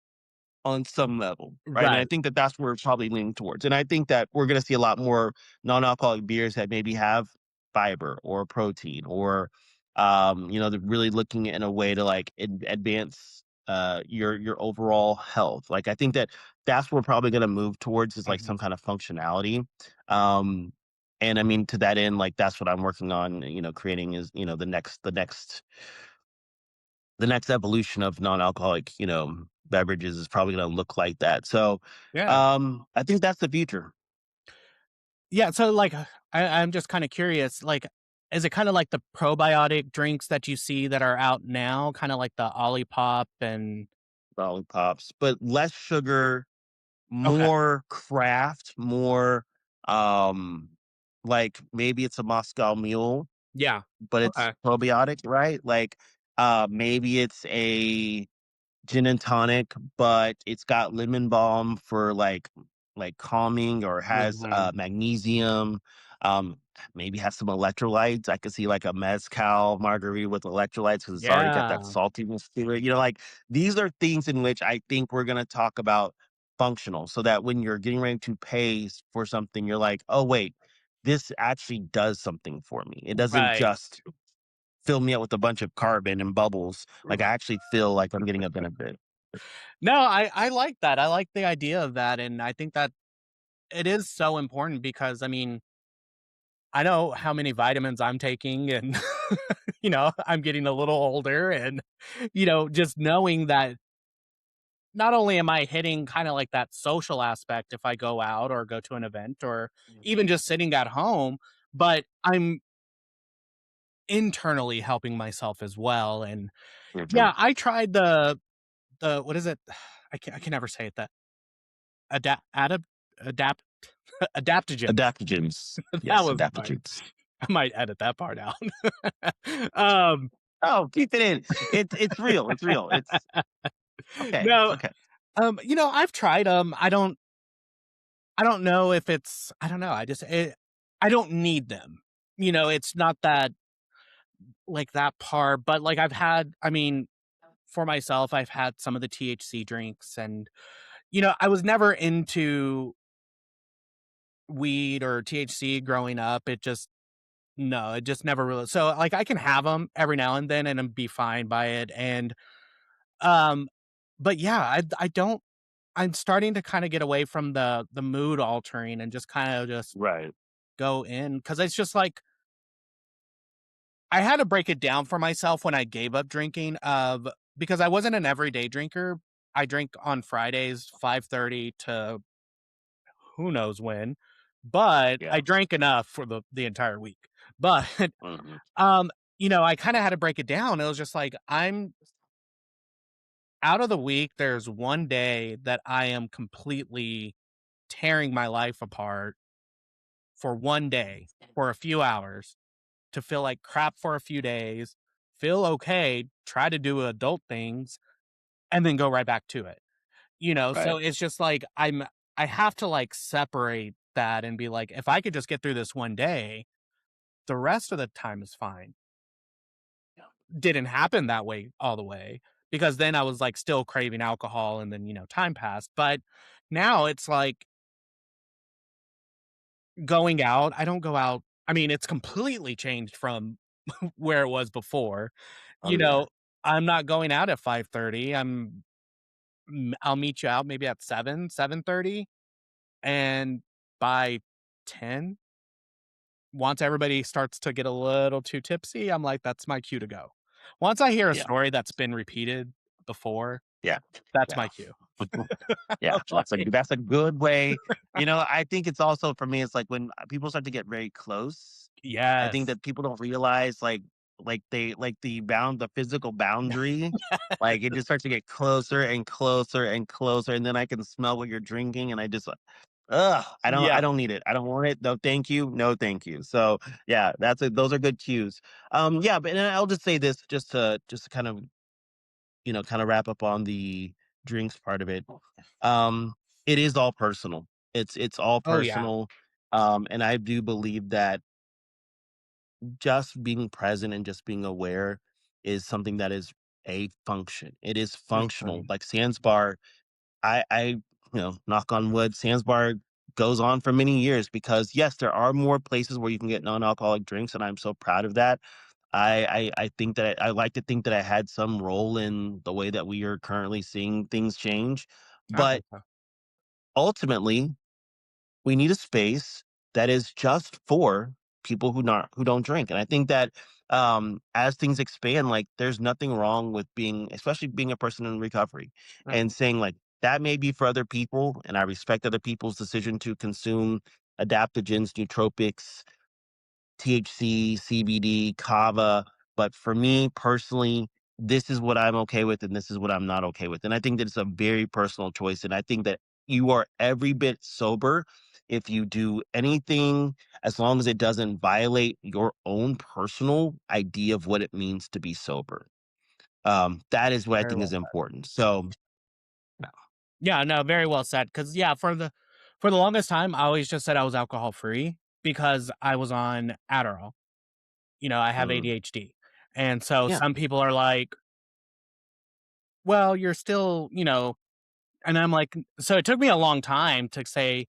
on some level, right? And I Right. think that that's where it's probably leaning towards. And I think that we're going to see a lot more non-alcoholic beers that maybe have fiber or protein or, they're really looking in a way to like advance your overall health. Like I think that that's what we're probably going to move towards is like Mhm. some kind of functionality. Um, and I mean, to that end, like that's what I'm working on. Creating is the next evolution of non-alcoholic, beverages is probably going to look like that. So, Yeah. I think that's the future. Yeah, so, like, I'm just kinda curious, like, is it kinda like the probiotic drinks that you see that are out now, kinda like the Olipop and Lollipops, but less sugar, okay. more craft, more, um, like maybe it's a Moscow Mule, Yeah. but it's Okay. probiotic, right? Like, maybe it's a gin and tonic, but it's got lemon balm for like calming or has Mhm. magnesium. Um, Maybe has some electrolytes. I could see like a mezcal margarita with electrolytes because it's already got that Yeah. saltiness to it. Like these are things in which I think we're gonna talk about functional, so that when you're getting ready to pay for something, you're like, oh wait, this actually does something for me. It doesn't Right. just fill me up with a bunch of carbon and bubbles. Like I actually feel like I'm getting a benefit. No, I like that, I like the idea of that, and I think that it is so important because, I mean, I know how many vitamins I'm taking and, I'm getting a little older and, just knowing that not only am I hitting kinda like that social aspect if I go out or go to an event or even just sitting at home, but I'm internally helping myself as well, and Mhm. yeah, I tried the what is it? I can never say it, that adapt adaptogen. Adaptogens. That Yes, was mine. adaptogens. I might edit that part out. Um, Oh, keep it in. It's real. It's real. It's okay. It's no, okay. I've tried 'em. I don't know if it's I don't know, I don't need them. It's not that like that part, but, like, I mean, for myself, I've had some of the THC drinks and, I was never into weed or THC growing up. It just no, it just never really so, like, I can have them every now and then and be fine by it, and, um, but yeah, I don't I'm starting to kinda get away from the mood altering and just kinda just Right. go in because it's just like I had to break it down for myself when I gave up drinking of because I wasn't an everyday drinker. I drink on Fridays, 5:30 to who knows when, but I Yeah. drank enough for the entire week. But, Mhm. um, I kinda had to break it down. It was just like, I'm out of the week, there's one day that I am completely tearing my life apart for one day, for a few hours, to feel like crap for a few days, feel okay, try to do adult things, and then go right back to it. So Right. it's just like I have to like separate that and be like, if I could just get through this one day, the rest of the time is fine. Yeah. Didn't happen that way all the way because then I was like still craving alcohol and then, time passed. But now it's like going out, I don't go out. I mean, it's completely changed from where it was before. Oh, You yeah. know, I'm not going out at 5:30. I'll meet you out maybe at 7, 7:30, and by 10, once everybody starts to get a little too tipsy, I'm like, "That's my cue to go." Once I hear a Yeah. story that's been repeated before, Yeah. that's Yeah. my cue. Yeah, Like that's a good way. I think it's also for me, it's like when people start to get very close, I think yes. that people don't realize like the physical boundary, like it just starts to get closer and closer and closer, and then I can smell what you're drinking, and I just ugh, I Yeah. don't need it. I don't want it. No, thank you. No, thank you. So yeah, those are good cues. Yeah, but and I'll just say this just to kind of kind of wrap up on the drinks part of it. Um, it is all personal. It's all Oh, yeah. personal. And I do believe that just being present and just being aware is something that is a function. It is functional. Mhm. Like Sans Bar, knock on wood, Sans Bar goes on for many years because yes, there are more places where you can get non-alcoholic drinks, and I'm so proud of that. I think that I like to think that I had some role in the way that we are currently seeing things change, I but hope so. ultimately, we need a space that is just for people who don't drink, and I think that, as things expand, like, there's nothing wrong with being especially being a person in recovery, and Mhm. saying, like, "That may be for other people, and I respect other people's decision to consume adaptogens, nootropics, THC, CBD, kava, but for me personally, this is what I'm okay with and this is what I'm not okay with. And I think that it's a very personal choice. And I think that you are every bit sober if you do anything as long as it doesn't violate your own personal idea of what it means to be sober. That is what I Very think well is said. important. So, yeah. Yeah, no, very well said. Because yeah, for the longest time, I always just said I was alcohol free because I was on Adderall. I have Mm, ADHD, and so yeah. some people are like, "Well, you're still," and I'm like so it took me a long time to say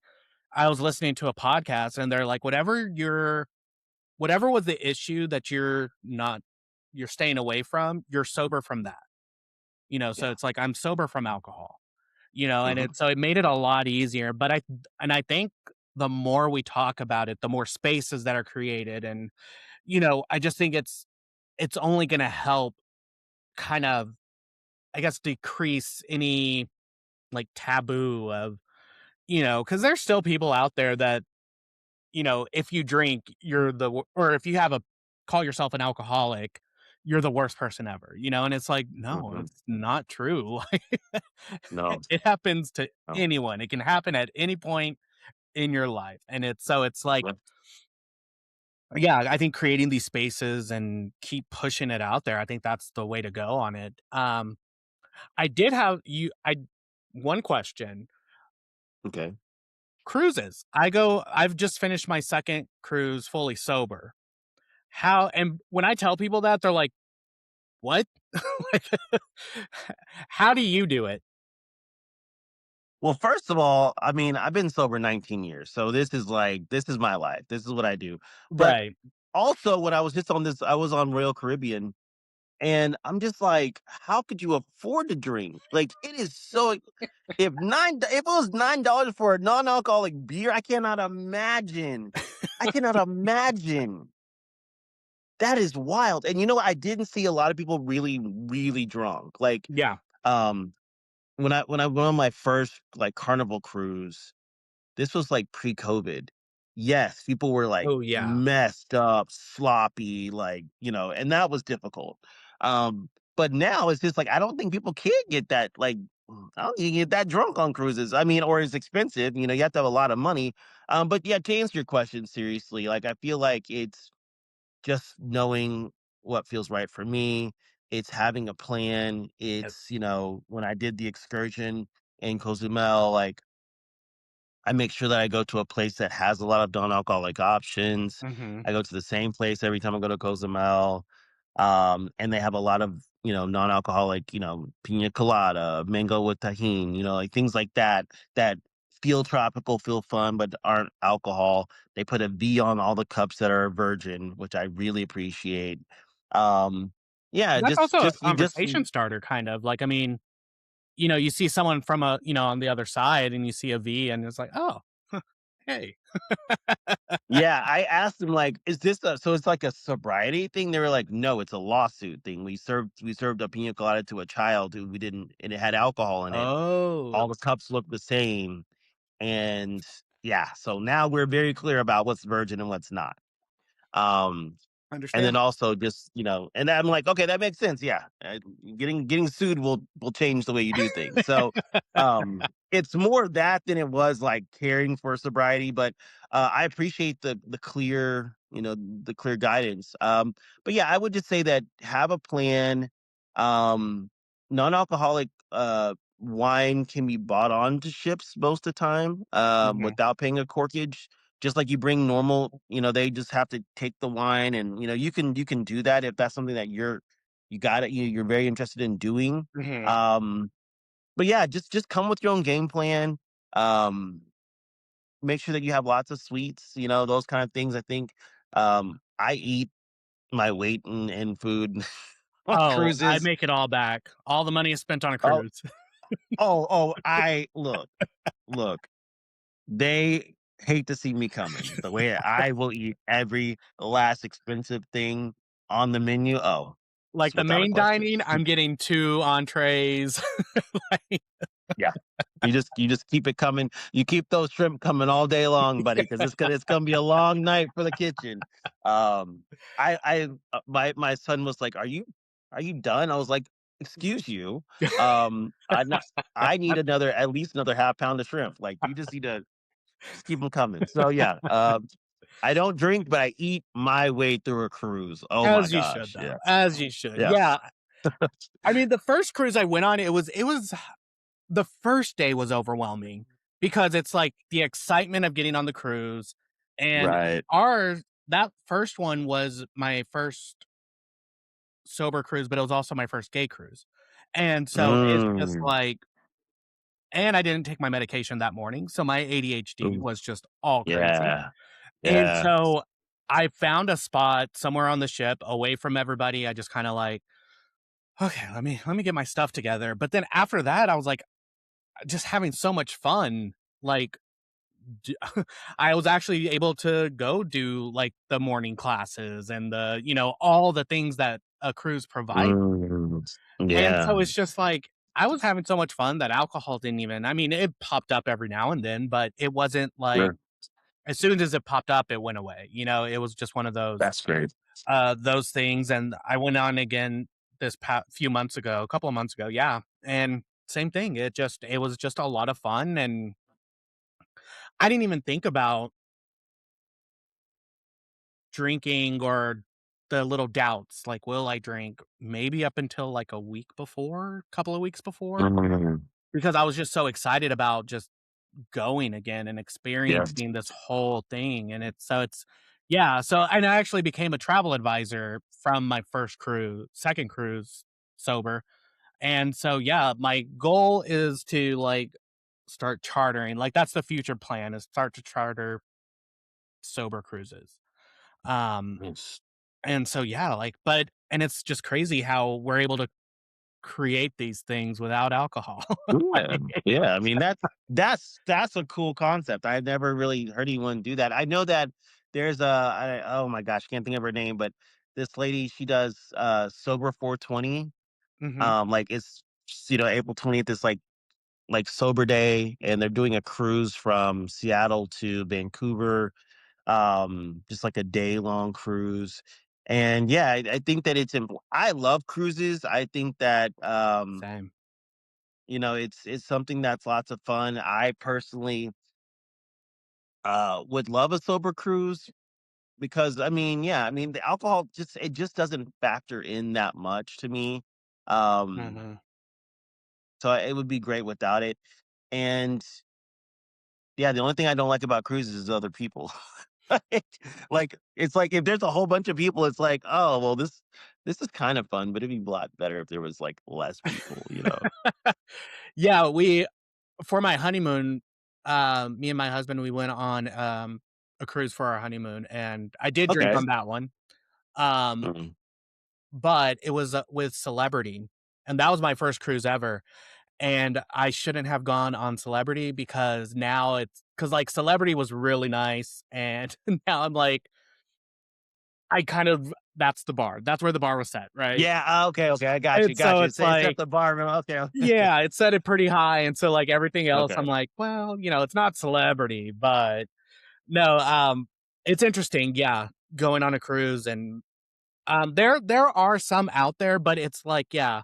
I was listening to a podcast, and they're like, whatever was the issue that you're staying away from, you're sober from that." So Yeah. it's like I'm sober from alcohol. And Hmm. it made it a lot easier, but I think the more we talk about it, the more spaces that are created, and, I just think it's only gonna help kind of, I guess, decrease any, like, taboo of, because there's still people out there that, if you drink, or if you have a call yourself an alcoholic, you're the worst person ever, and it's like, no, Hmm. it's not true. No. It happens to No. anyone. It can happen at any point in your life. And it's like, Right. yeah, I think creating these spaces and keep pushing it out there, I think that's the way to go on it. I did have you I one question. Okay. Cruises. I've just finished my second cruise fully sober. How and when I tell people that, they're like, what? Like, how do you do it? Well, first of all, I mean, I've been sober 19 years. So this is my life. This is what I do. But Right. also when I was just on this, I was on Royal Caribbean and I'm just like, how could you afford to drink? Like it is so if it was $9 for a non-alcoholic beer, I cannot imagine. I cannot imagine. That is wild. And you know what? I didn't see a lot of people really, really drunk. Like, Yeah. um, when I went on my first like carnival cruise, this was like pre-COVID. Yes, people were like Oh, yeah. messed up, sloppy, like, and that was difficult. But now it's just like I don't think people can get that like I don't think you can get that drunk on cruises. I mean, or it's expensive, you have to have a lot of money. But yeah, to answer your question seriously, like I feel like it's just knowing what feels right for me. It's having a plan. Yes. When I did the excursion in Cozumel, like I make sure that I go to a place that has a lot of non-alcoholic options. Mhm. I go to the same place every time I go to Cozumel. And they have a lot of, non-alcoholic, pina colada, mango with tahine, like things like that feel tropical, feel fun, but aren't alcohol. They put a V on all the cups that are virgin, which I really appreciate. Um, yeah, That's also a you just conversation starter, kind of, like, I mean, you see someone from on the other side and you see a V and it's like, "Oh, hey." Yeah, I asked them like, "Is this a so it's like a sobriety thing?" They were like, "No, it's a lawsuit thing. We served a pina colada to a child who we didn't and it had alcohol in it. Oh, All the cups looked the same." And yeah, so now we're very clear about what's virgin and what's not. Um, and then understand. also just, and I'm like, "Okay, that makes sense, yeah, getting sued will change the way you do things." So, it's more that than it was, like, caring for sobriety, but, I appreciate the clear guidance. But yeah, I would just say that have a plan. Non-alcoholic, wine can be bought onto ships most of the time, Mhm, without paying a corkage. Just like you bring normal, they just have to take the wine and, you can do that if that's something that you got it, you're very interested in doing. mhm. Um, but yeah, just come with your own game plan. Um, Make sure that you have lots of sweets, those kind of things. I think I eat my weight in food on Oh, I cruises. make it all back. All the money is spent on a Oh, cruise. I look. They hate to see me coming. The way I will eat every last expensive thing on the menu, oh, it's Like, the without a main question. dining, I'm getting 2 entrees. Like, Yeah. You just keep it coming. You keep those shrimp coming all day long, buddy, because it's gonna be a long night for the kitchen. Um, my son was like, "Are you done?" I was like, "Excuse you. I'm not I need at least another half pound of shrimp. Like, you just need to just keep them coming." So, yeah, I don't drink, but I eat my way through a cruise. Oh my as you should, gosh, though, yes, as you should. yes. Yeah, I mean, the first cruise I went on, it was the first day was overwhelming because it's, like, the excitement of getting on the cruise, and Right. ours that first one was my first sober cruise, but it was also my first gay cruise, and so it's just Mm. like and I didn't take my medication that morning, so my ADHD Ooh, was just all crazy, yeah, and yeah. so I found a spot somewhere on the ship away from everybody. I just kinda like, "Okay, let me get my stuff together," but then after that, I was like, just having so much fun, like, d I was actually able to go do, like, the morning classes and all the things that a cruise provides, Mm. and Yeah. so it's just like, I was having so much fun that alcohol didn't even I mean, it popped up every now and then, but it wasn't like Sure. as soon as it popped up, it went away, it was just one of That's great. those things, and I went on again this few months ago, a couple of months ago, yeah, and same thing, it was just a lot of fun, and I didn't even think about drinking or the little doubts, like, will I drink? Maybe up until, like, a week before, couple of weeks before, Mm. because I was just so excited about just going again and Yes. experiencing this whole thing, and it's yeah, so and I actually became a travel advisor from my first cruise, second cruise sober. And so, yeah, my goal is to like start chartering. Like that's the future plan is start to charter sober cruises. Um, Yes. and so, yeah, like, but, and it's just crazy how we're able to create these things without alcohol. Yeah, Like, yeah. I mean, that's a cool concept. I never really heard anyone do that. I know that there's oh my gosh, can't think of her name, but this lady, she does sober 420. mhm, Like it's April 20th is like sober day, and they're doing a cruise from Seattle to Vancouver, just like a day long cruise. And yeah, I think that I love cruises. I think that same. it's something that's lots of fun. I personally would love a sober cruise because I mean, yeah, I mean the alcohol just doesn't factor in that much to me. Um, Mhm. so it would be great without it. And yeah, the only thing I don't like about cruises is other people. Like it's like if there's a whole bunch of people, it's like, oh well, this is kind of fun, but it'd be a lot better if there was like less people. Yeah, we for my honeymoon, me and my husband, we went on, a cruise for our honeymoon, and I did drink Okay. on that one, um, Mhm. but it was, with Celebrity, and that was my first cruise ever, and I shouldn't have gone on Celebrity because now it's because like, Celebrity was really nice, and now I'm like, I kind of that's the bar. That's where the bar was set, right? Yeah. Okay. Okay. I got you. And Got so you. it's It's at like the bar. Okay. yeah, it set it pretty high, and so, like, everything else, I'm Okay. like, "Well, it's not Celebrity," but no, it's interesting, yeah, going on a cruise and, there are some out there, but it's like, yeah,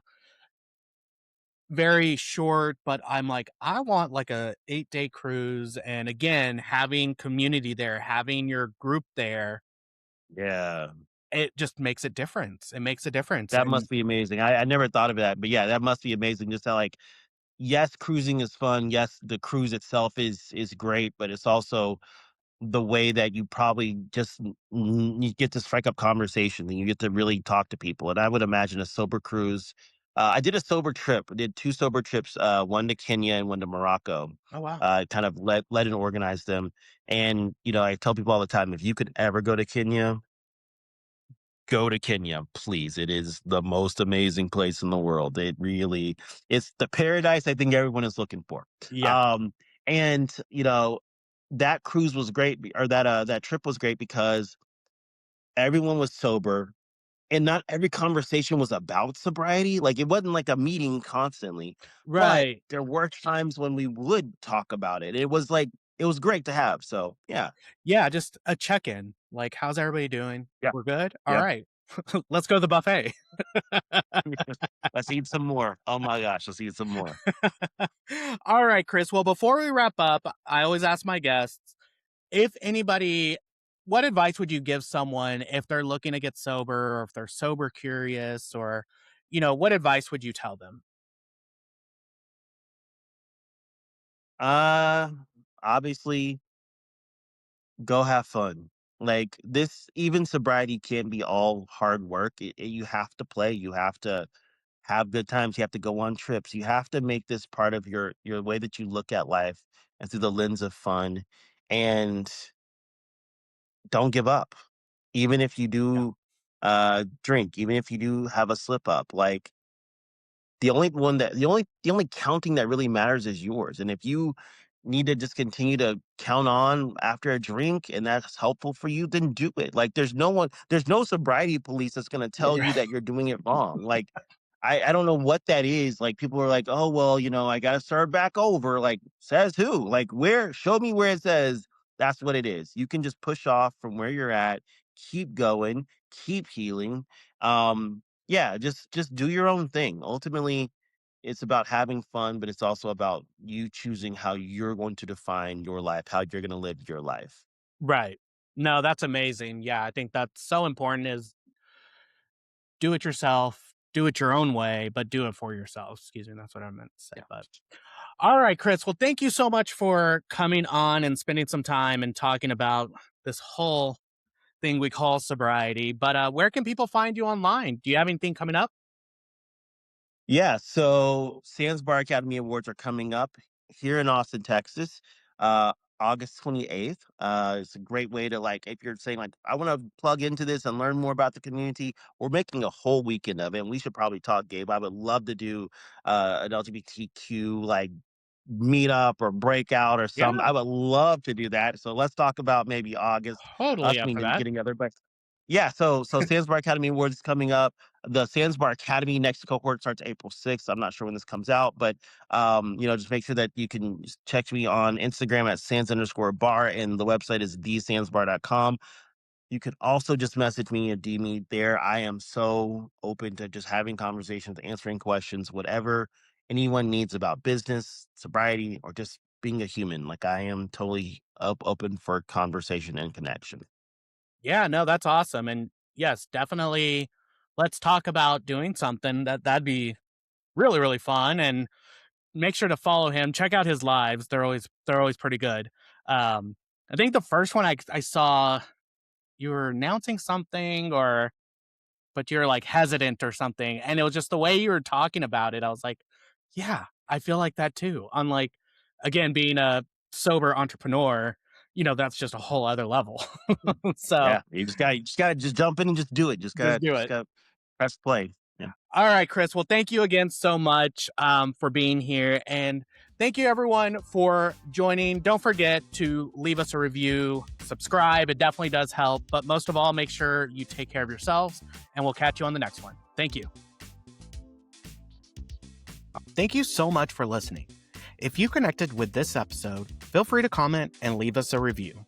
very short, but I'm like, I want, like, a 8-day cruise, and again, having community there, having your group there, Yeah. it just makes a difference. It makes a difference, That and must be amazing. I never thought of that, but yeah, that must be amazing. Just how like, yes, cruising is fun. Yes, the cruise itself is great, but it's also the way that you probably just you get to strike up conversation and you get to really talk to people. And I would imagine a sober cruise. I did a sober trip. I did two sober trips, one to Kenya and one to Morocco. oh, wow. Kind of led and organized them. And I tell people all the time, if you could ever go to Kenya, go to Kenya, please. It is the most amazing place in the world. It's the paradise I think everyone is looking for. Yeah. Um, and that cruise was great, or that trip was great because everyone was sober, and not every conversation was about sobriety. Like it wasn't like a meeting constantly, but Right. there were times when we would talk about it. It was great to have. So yeah, Yeah, just a check-in, like, "How's everybody doing? yeah, We're good? yeah. Alright. Let's go to the buffet." Let's eat some more. Oh my gosh, let's eat some more. Alright, Chris, well, before we wrap up, I always ask my guests, if anybody what advice would you give someone if they're looking to get sober or if they're sober curious or, what advice would you tell them? Uh, Obviously, go have fun. Like this, even sobriety can't be all hard work. You have to play. You have to have good times. You have to go on trips. You have to make this part of your way that you look at life and through the lens of fun. And don't give up, even if you Yeah. do drink, even if you do have a slip up. Like the only counting that really matters is yours, and if you need to just continue to count on after a drink and that's helpful for you, then do it. Like, there's no sobriety police that's gonna tell you that you're doing it wrong. Like, I don't know what that is. Like, people are like, "Oh, well, I gotta start back over." Like, says who? Like, where? Show me where it says that's what it is. You can just push off from where you're at, keep going, keep healing. Yeah, just do your own thing. Ultimately, it's about having fun, but it's also about you choosing how you're going to define your life, how you're going to live your life. Right. No, that's amazing. Yeah, I think that's so important is do it yourself, do it your own way, but do it for yourself. Excuse me, that's what I meant to say, Yeah. but all right, Chris. Well, thank you so much for coming on and spending some time and talking about this whole thing we call sobriety. But where can people find you online? Do you have anything coming up? Yeah, so Sands Bar Academy Awards are coming up here in Austin, Texas, August 28th. It's a great way to like if you're saying like I want to plug into this and learn more about the community. We're making a whole weekend of it. And we should probably talk, Gabe. I would love to do an LGBTQ like meetup or breakout or Yeah, something. I would love to do that. So let's talk about maybe August, totally us up for meeting that. getting other yeah, so Sandsbar Academy Awards is coming up. The Sandsbar Academy next cohort starts April 6th. I'm not sure when this comes out, but just make sure that you can just check me on Instagram at sans_bar and the website is thesandsbar.com. You could also just message me and DM me there. I am so open to just having conversations, answering questions, whatever anyone needs about business, sobriety, or just being a human. Like I am totally open for conversation and connection. Yeah, no, that's awesome. And yes, definitely let's talk about doing something that'd be really, really fun. And make sure to follow him. Check out his lives. They're always pretty good. Um, I think the first one I saw you were announcing something or but you're like hesitant or something. And it was just the way you were talking about it. I was like, yeah, I feel like that too. Unlike again, being a sober entrepreneur, that's just a whole other level. So Yeah, you just gotta just jump in and just do it. Just just gotta do just it. gotta press play. Yeah. All right, Chris. Well, thank you again so much for being here. And thank you, everyone, for joining. Don't forget to leave us a review, subscribe. It definitely does help. But most of all, make sure you take care of yourselves, and we'll catch you on the next one. Thank you. Thank you so much for listening. If you connected with this episode, feel free to comment and leave us a review.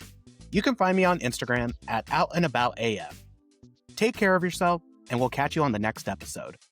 You can find me on Instagram at OutandAboutAF. Take care of yourself, and we'll catch you on the next episode.